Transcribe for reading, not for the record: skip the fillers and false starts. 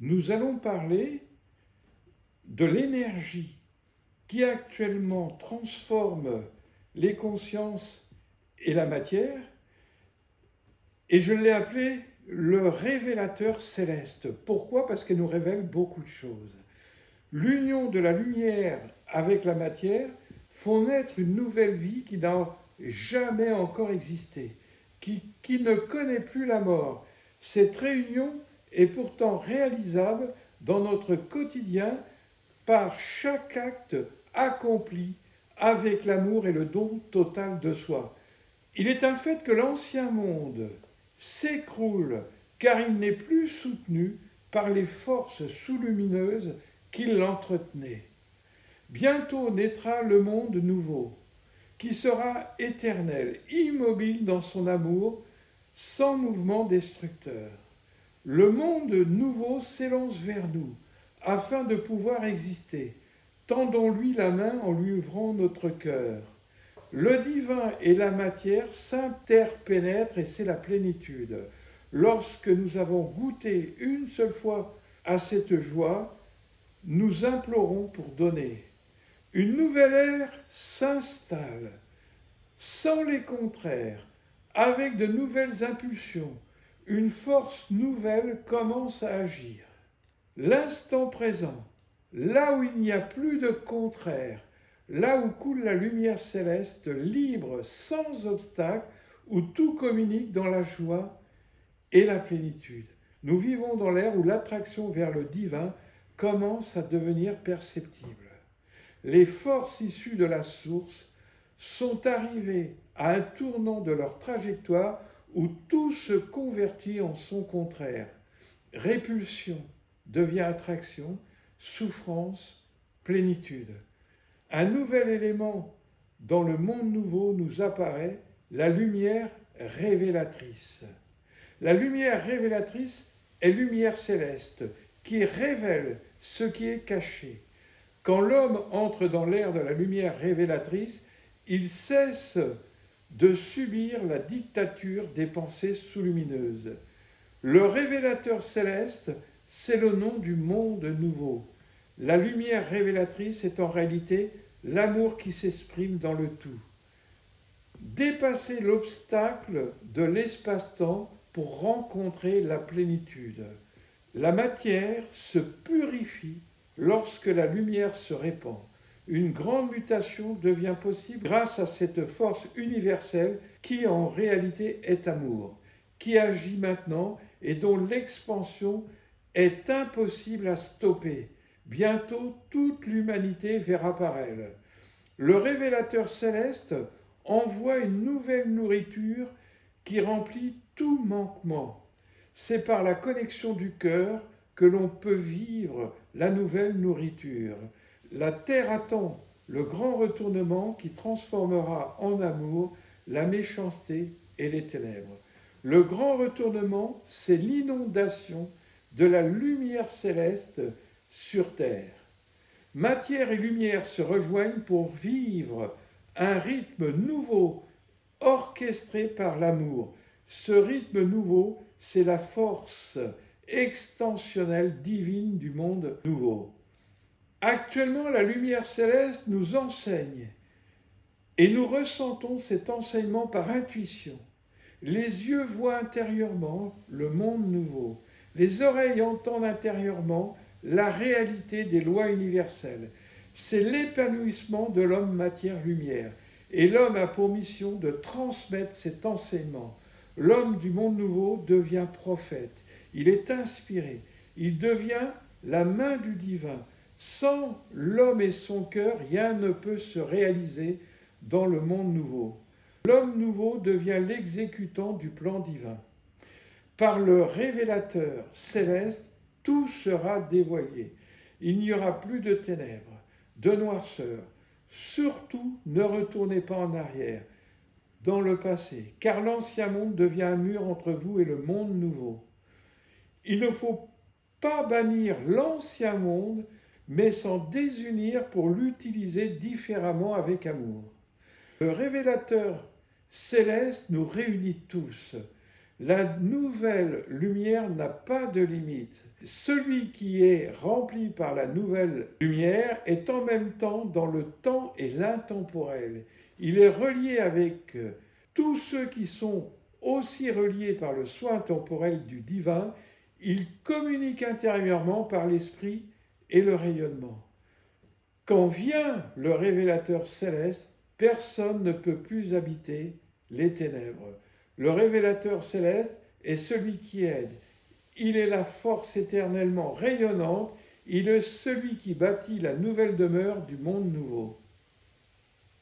nous allons parler de l'énergie qui actuellement transforme les consciences et la matière, et je l'ai appelé le révélateur céleste. Pourquoi? Parce qu'elle nous révèle beaucoup de choses. L'union de la lumière avec la matière font naître une nouvelle vie qui n'a jamais encore existé, qui ne connaît plus la mort. Cette réunion est pourtant réalisable dans notre quotidien par chaque acte accompli avec l'amour et le don total de soi. Il est un fait que l'ancien monde s'écroule car il n'est plus soutenu par les forces sous-lumineuses qui l'entretenaient. Bientôt naîtra le monde nouveau, qui sera éternel, immobile dans son amour, sans mouvement destructeur. Le monde nouveau s'élance vers nous, afin de pouvoir exister. Tendons-lui la main en lui ouvrant notre cœur. Le divin et la matière s'interpénètrent et c'est la plénitude. Lorsque nous avons goûté une seule fois à cette joie, nous implorons pour donner. Une nouvelle ère s'installe, sans les contraires, avec de nouvelles impulsions. Une force nouvelle commence à agir. L'instant présent, là où il n'y a plus de contraires, là où coule la lumière céleste, libre, sans obstacle, où tout communique dans la joie et la plénitude. Nous vivons dans l'ère où l'attraction vers le divin commence à devenir perceptible. Les forces issues de la source sont arrivées à un tournant de leur trajectoire où tout se convertit en son contraire. Répulsion devient attraction, souffrance, plénitude. Un nouvel élément dans le monde nouveau nous apparaît, la lumière révélatrice. La lumière révélatrice est lumière céleste qui révèle ce qui est caché. Quand l'homme entre dans l'ère de la lumière révélatrice, il cesse de subir la dictature des pensées sous-lumineuses. Le révélateur céleste, c'est le nom du monde nouveau. La lumière révélatrice est en réalité l'amour qui s'exprime dans le tout. Dépasser l'obstacle de l'espace-temps pour rencontrer la plénitude. La matière se purifie lorsque la lumière se répand. Une grande mutation devient possible grâce à cette force universelle qui en réalité est amour, qui agit maintenant et dont l'expansion est impossible à stopper. Bientôt, toute l'humanité verra par elle. Le révélateur céleste envoie une nouvelle nourriture qui remplit tout manquement. C'est par la connexion du cœur que l'on peut vivre la nouvelle nourriture. La terre attend le grand retournement qui transformera en amour la méchanceté et les ténèbres. Le grand retournement, c'est l'inondation de la lumière céleste sur terre. Matière et lumière se rejoignent pour vivre un rythme nouveau, orchestré par l'amour. Ce rythme nouveau, c'est la force extensionnelle divine du monde nouveau. Actuellement, la lumière céleste nous enseigne et nous ressentons cet enseignement par intuition. Les yeux voient intérieurement le monde nouveau. Les oreilles entendent intérieurement la réalité des lois universelles. C'est l'épanouissement de l'homme matière-lumière. Et l'homme a pour mission de transmettre cet enseignement. L'homme du monde nouveau devient prophète. Il est inspiré. Il devient la main du divin. Sans l'homme et son cœur, rien ne peut se réaliser dans le monde nouveau. L'homme nouveau devient l'exécutant du plan divin. Par le révélateur céleste, tout sera dévoilé. Il n'y aura plus de ténèbres, de noirceur. Surtout, ne retournez pas en arrière, dans le passé, car l'ancien monde devient un mur entre vous et le monde nouveau. Il ne faut pas bannir l'ancien monde, mais s'en désunir pour l'utiliser différemment avec amour. Le révélateur céleste nous réunit tous. La nouvelle lumière n'a pas de limite. Celui qui est rempli par la nouvelle lumière est en même temps dans le temps et l'intemporel. Il est relié avec tous ceux qui sont aussi reliés par le soin temporel du divin. Il communique intérieurement par l'esprit et le rayonnement. Quand vient le révélateur céleste, personne ne peut plus habiter les ténèbres. Le révélateur céleste est celui qui aide. Il est la force éternellement rayonnante. Il est celui qui bâtit la nouvelle demeure du monde nouveau.